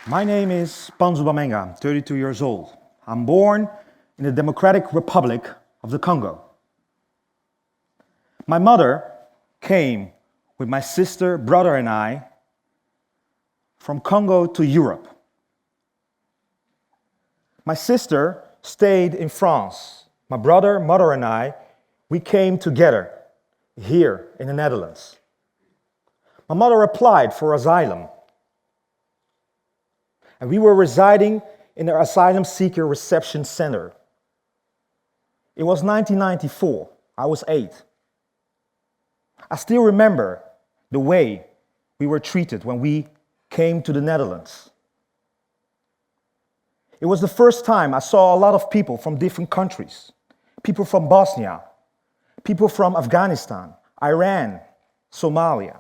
My name is Mpanzu Bamenga. I'm 32 years old. I'm born in the Democratic Republic of the Congo. My mother came with my sister, brother, and I from Congo to Europe. My sister stayed in France. My brother, mother, and I, we came together here in the Netherlands. My mother applied for asylum. And we were residing in the asylum-seeker reception center. It was 1994. I was 8. I still remember the way we were treated when we came to the Netherlands. It was the first time I saw a lot of people from different countries. People from Bosnia, people from Afghanistan, Iran, Somalia.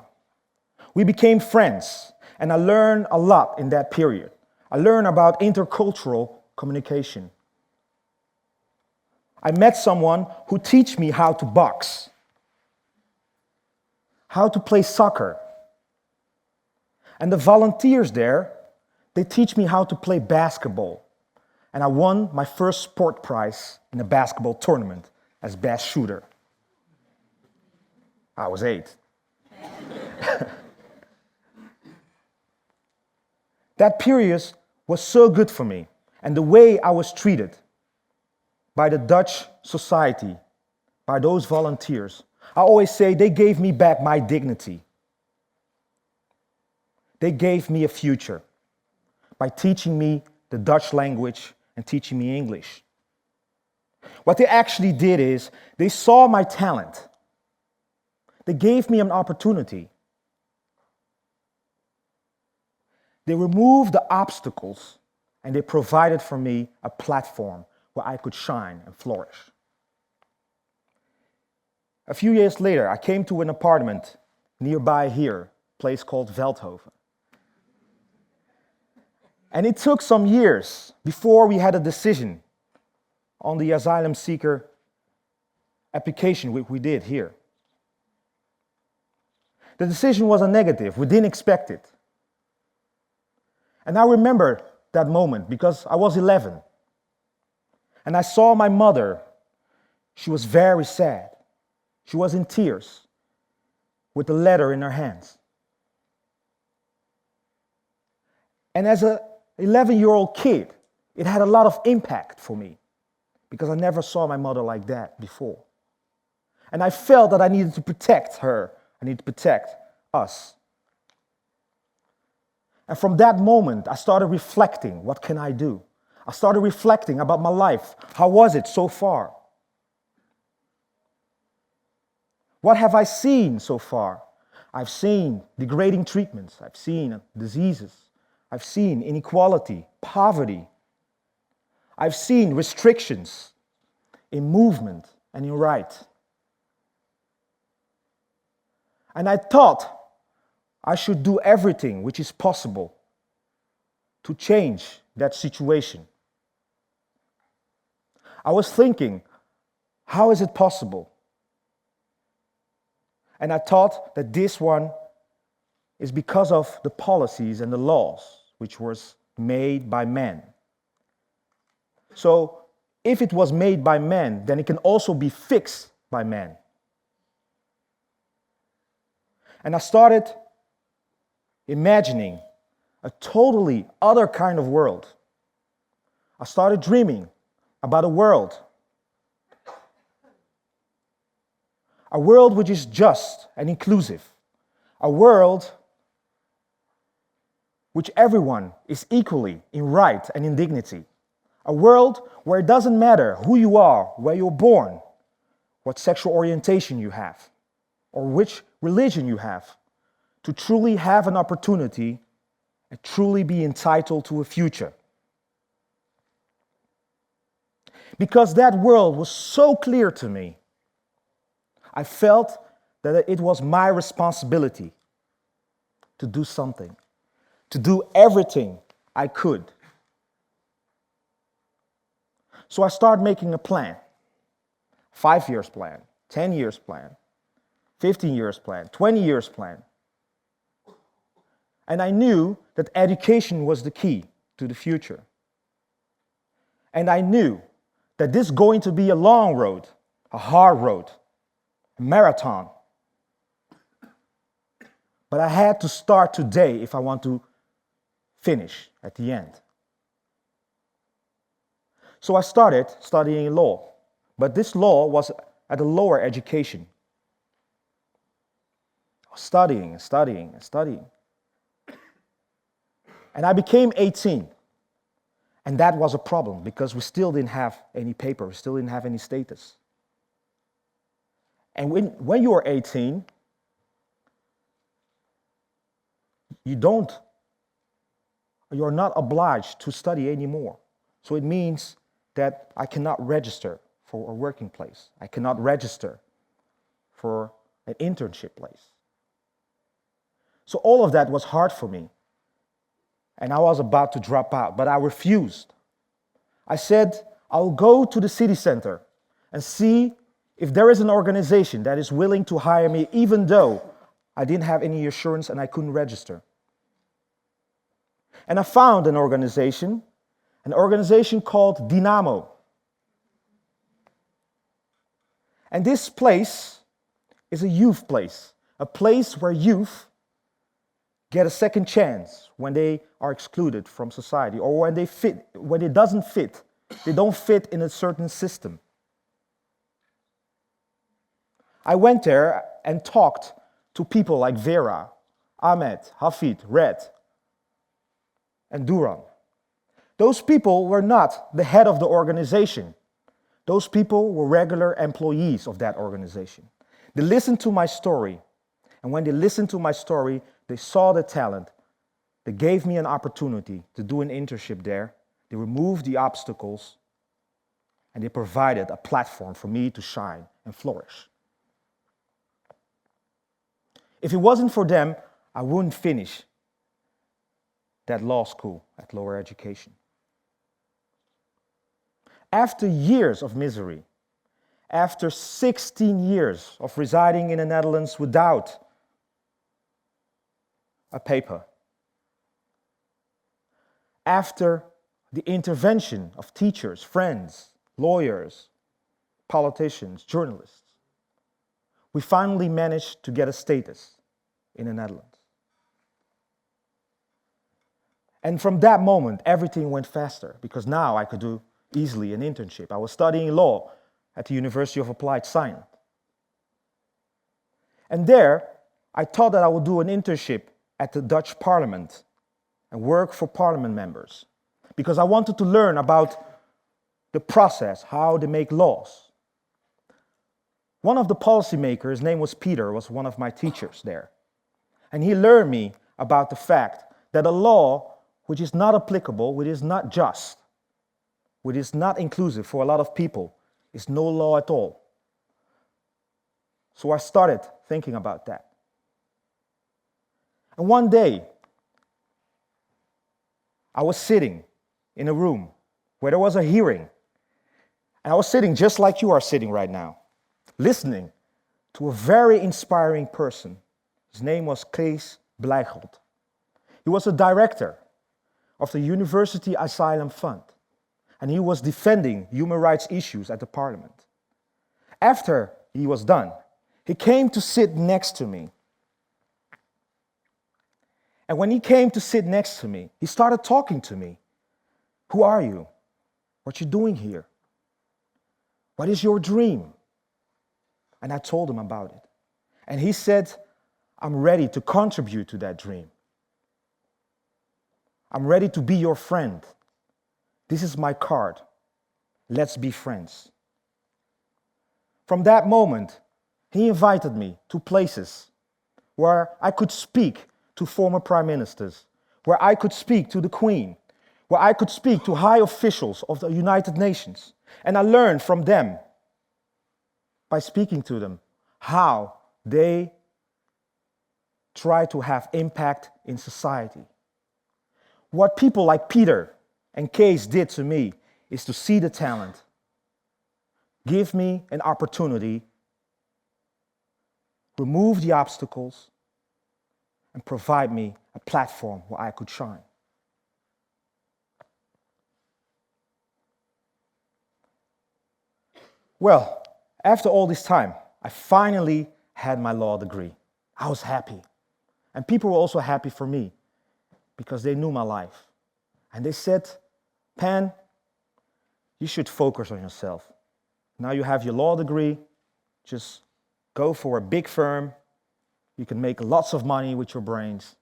We became friends, and I learned a lot in that period. I learned about intercultural communication. I met someone who taught me how to box, how to play soccer. And the volunteers there, they teach me how to play basketball. And I won my first sport prize in a basketball tournament as best shooter. I was 8. That period was so good for me, and the way I was treated by the Dutch society, by those volunteers, I always say they gave me back my dignity. They gave me a future by teaching me the Dutch language and teaching me English. What they actually did is they saw my talent. They gave me an opportunity. They removed the obstacles and they provided for me a platform where I could shine and flourish. A few years later, I came to an apartment nearby here, a place called Eindhoven. And it took some years before we had a decision on the asylum-seeker application we did here. The decision was a negative. We didn't expect it. And I remember that moment because I was 11. And I saw my mother. She was very sad. She was in tears with the letter in her hands. And as an 11-year-old kid, it had a lot of impact for me because I never saw my mother like that before. And I felt that I needed to protect her. I needed to protect us. And from that moment, I started reflecting, what can I do? I started reflecting about my life. How was it so far? What have I seen so far? I've seen degrading treatments. I've seen diseases. I've seen inequality, poverty. I've seen restrictions in movement and in right. And I thought I should do everything which is possible to change that situation. I was thinking, how is it possible? And I thought that this one is because of the policies and the laws which was made by men. So if it was made by men, then it can also be fixed by men. And I started imagining a totally other kind of world. I started dreaming about a world which is just and inclusive, a world which everyone is equally in right and in dignity, a world where it doesn't matter who you are, where you're born, what sexual orientation you have, or which religion you have, to truly have an opportunity and truly be entitled to a future. Because that world was so clear to me, I felt that it was my responsibility to do something, to do everything I could. So I started making a plan, 5 years plan, 10 years plan, 15 years plan, 20 years plan. And I knew that education was the key to the future. And I knew that this is going to be a long road, a hard road, a marathon. But I had to start today if I want to finish at the end. So I started studying law, but this law was at a lower education. I was studying. And I became 18. And that was a problem because we still didn't have any paper, we still didn't have any status. And when you are 18, you're not obliged to study anymore. So it means that I cannot register for a working place. I cannot register for an internship place. So all of that was hard for me. And I was about to drop out, but I refused. I said, I'll go to the city center and see if there is an organization that is willing to hire me, even though I didn't have any assurance and I couldn't register. And I found an organization called Dynamo. And this place is a youth place, a place where youth get a second chance when they are excluded from society or when it doesn't fit. They don't fit in a certain system. I went there and talked to people like Vera, Ahmed, Hafid, Red, and Duran. Those people were not the head of the organization. Those people were regular employees of that organization. They listened to my story, and when they listened to my story, they saw the talent. They gave me an opportunity to do an internship there. They removed the obstacles, and they provided a platform for me to shine and flourish. If it wasn't for them, I wouldn't finish that law school at lower education. After years of misery, after 16 years of residing in the Netherlands without a paper, after the intervention of teachers, friends, lawyers, politicians, journalists, we finally managed to get a status in the Netherlands. And from that moment, everything went faster because now I could do easily an internship. I was studying law at the University of Applied Science. And there, I thought that I would do an internship at the Dutch Parliament and work for parliament members because I wanted to learn about the process, how they make laws. One of the policymakers, his name was Peter, was one of my teachers there. And he learned me about the fact that a law which is not applicable, which is not just, which is not inclusive for a lot of people, is no law at all. So I started thinking about that. And one day, I was sitting in a room where there was a hearing. And I was sitting just like you are sitting right now, listening to a very inspiring person. His name was Kees Blijgold. He was a director of the University Asylum Fund, and he was defending human rights issues at the parliament. After he was done, he came to sit next to me. And when he came to sit next to me, he started talking to me. Who are you? What you doing here? What is your dream? And I told him about it. And he said, I'm ready to contribute to that dream. I'm ready to be your friend. This is my card. Let's be friends. From that moment, he invited me to places where I could speak to former prime ministers, where I could speak to the Queen, where I could speak to high officials of the United Nations. And I learned from them, by speaking to them, how they try to have impact in society. What people like Peter and Kees did to me is to see the talent, give me an opportunity, remove the obstacles, and provide me a platform where I could shine. Well, after all this time, I finally had my law degree. I was happy. And people were also happy for me because they knew my life. And they said, Pan, you should focus on yourself. Now you have your law degree, just go for a big firm. You can make lots of money with your brains.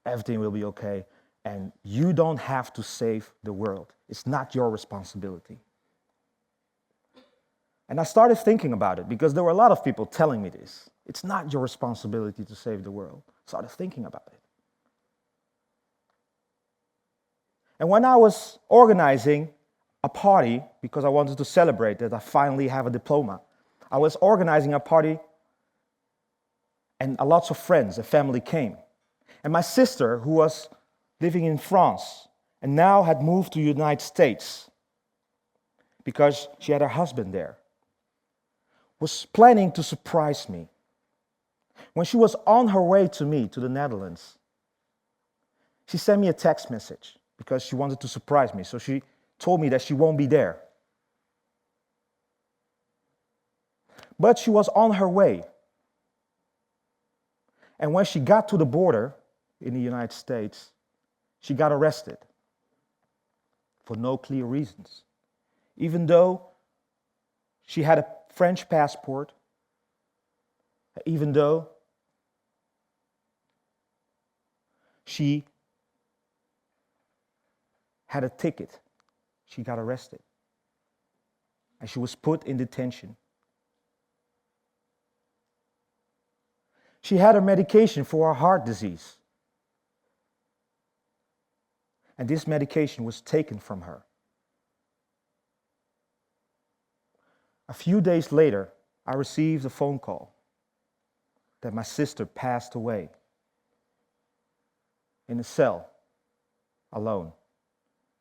Everything will be okay. And you don't have to save the world. It's not your responsibility. And I started thinking about it because there were a lot of people telling me this. It's not your responsibility to save the world. I started thinking about it. And when I was organizing a party, because I wanted to celebrate that I finally have a diploma, I was organizing a party and lots of friends and family came. And my sister, who was living in France and now had moved to the United States because she had her husband there, was planning to surprise me. When she was on her way to me, to the Netherlands, she sent me a text message because she wanted to surprise me. So she told me that she won't be there. But she was on her way. And when she got to the border in the United States, she got arrested for no clear reasons. Even though she had a French passport, even though she had a ticket, she got arrested. And she was put in detention. She had her medication for her heart disease. And this medication was taken from her. A few days later, I received a phone call that my sister passed away in a cell, alone,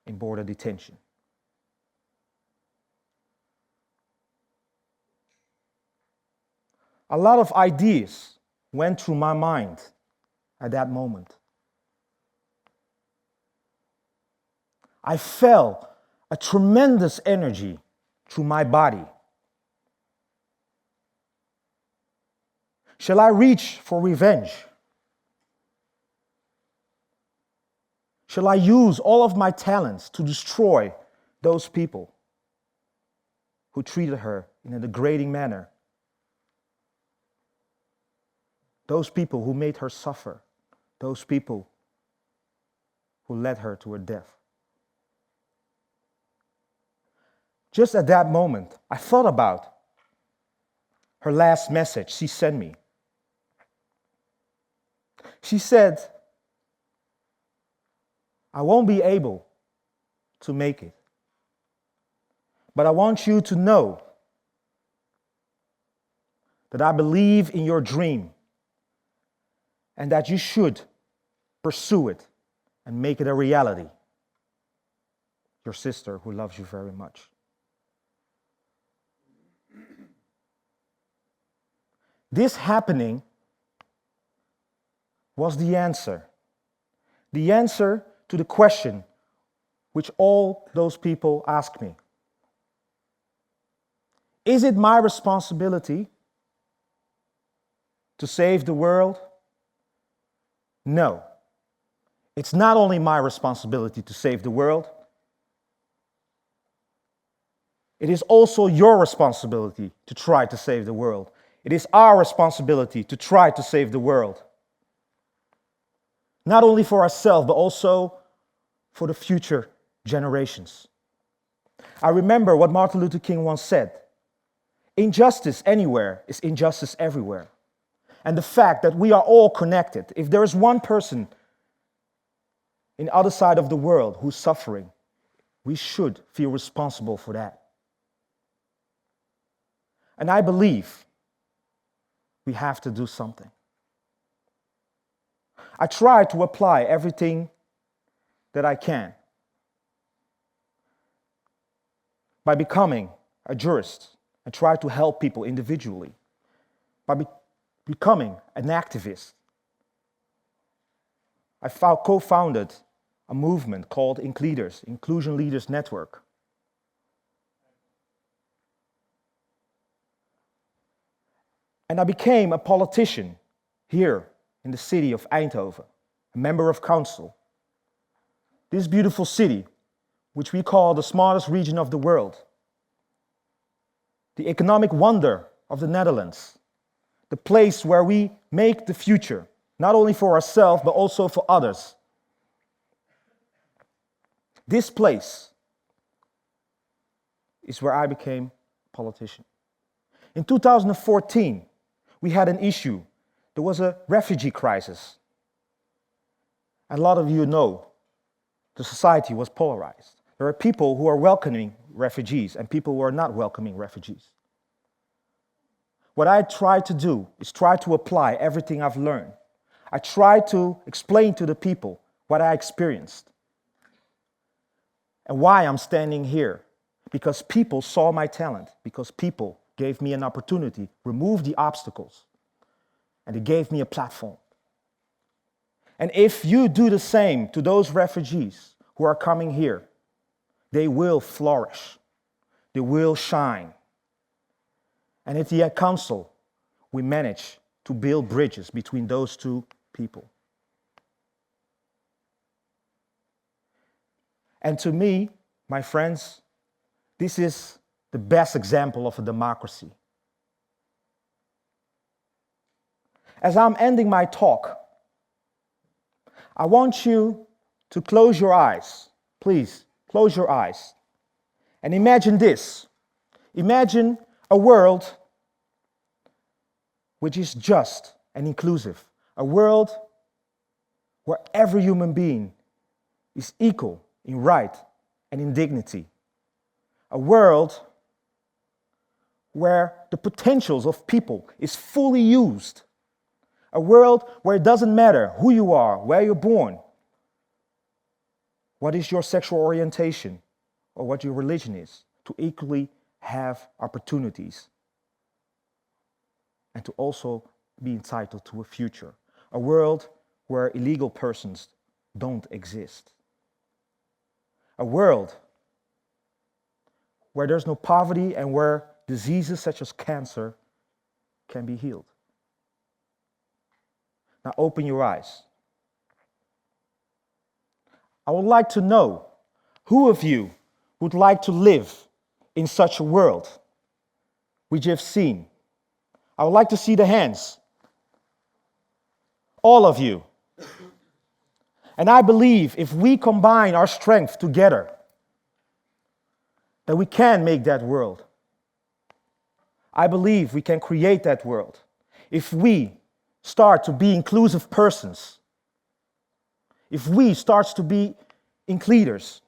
in border detention. A lot of ideas went through my mind at that moment. I felt a tremendous energy through my body. Shall I reach for revenge? Shall I use all of my talents to destroy those people who treated her in a degrading manner? Those people who made her suffer. Those people who led her to her death. Just at that moment, I thought about her last message she sent me. She said, I won't be able to make it, but I want you to know that I believe in your dream and that you should pursue it and make it a reality. Your sister who loves you very much. This happening was the answer. The answer to the question which all those people asked me. Is it my responsibility to save the world? No. It's not only my responsibility to save the world, it is also your responsibility to try to save the world. It is our responsibility to try to save the world. Not only for ourselves, but also for the future generations. I remember what Martin Luther King once said. Injustice anywhere is injustice everywhere. And the fact that we are all connected. If there is one person in the other side of the world who's suffering, we should feel responsible for that. And I believe we have to do something. I try to apply everything that I can by becoming a jurist and try to help people individually, by becoming an activist, I co-founded a movement called Incleaders, Inclusion Leaders Network. And I became a politician here in the city of Eindhoven, a member of council. This beautiful city, which we call the smartest region of the world, the economic wonder of the Netherlands, the place where we make the future, not only for ourselves, but also for others. This place is where I became a politician. In 2014, we had an issue. There was a refugee crisis. And a lot of you know the society was polarized. There are people who are welcoming refugees and people who are not welcoming refugees. What I try to do is try to apply everything I've learned. I try to explain to the people what I experienced and why I'm standing here. Because people saw my talent, because people gave me an opportunity, removed the obstacles, and they gave me a platform. And if you do the same to those refugees who are coming here, they will flourish, they will shine. And at the council, we manage to build bridges between those two people. And to me, my friends, this is the best example of a democracy. As I'm ending my talk, I want you to close your eyes. Please, close your eyes. And imagine this. Imagine a world which is just and inclusive. A world where every human being is equal in right and in dignity. A world where the potentials of people is fully used. A world where it doesn't matter who you are, where you're born, what is your sexual orientation, or what your religion is, to equally have opportunities and to also be entitled to a future. A world where illegal persons don't exist. A world where there's no poverty and where diseases such as cancer can be healed. Now open your eyes. I would like to know who of you would like to live in such a world which you've seen. I would like to see the hands. All of you. And I believe if we combine our strength together, that we can make that world. I believe we can create that world. If we start to be inclusive persons, if we start to be Incleaders,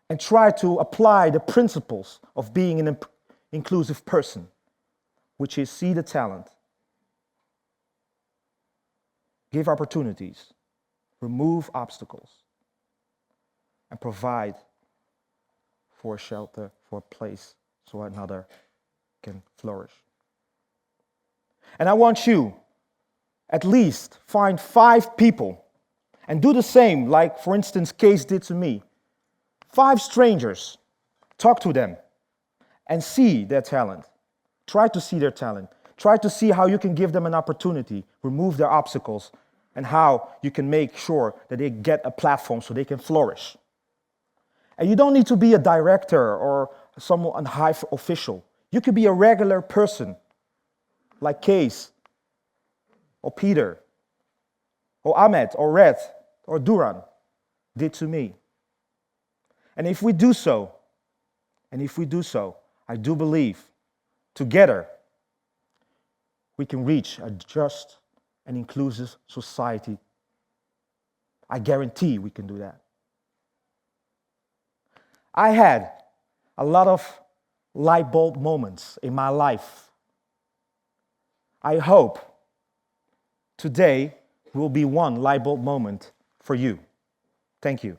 and try to apply the principles of being an inclusive person, which is see the talent, give opportunities, remove obstacles, and provide for a shelter, for a place, so another can flourish. And I want you at least find 5 people and do the same, like, for instance, Case did to me. 5 strangers, talk to them and see their talent. Try to see their talent. Try to see how you can give them an opportunity, remove their obstacles, and how you can make sure that they get a platform so they can flourish. And you don't need to be a director or someone high official. You could be a regular person, like Case, or Peter, or Ahmed, or Red, or Duran did to me. And if we do so, I do believe together we can reach a just and inclusive society. I guarantee we can do that. I had a lot of light bulb moments in my life. I hope today will be one light bulb moment for you. Thank you.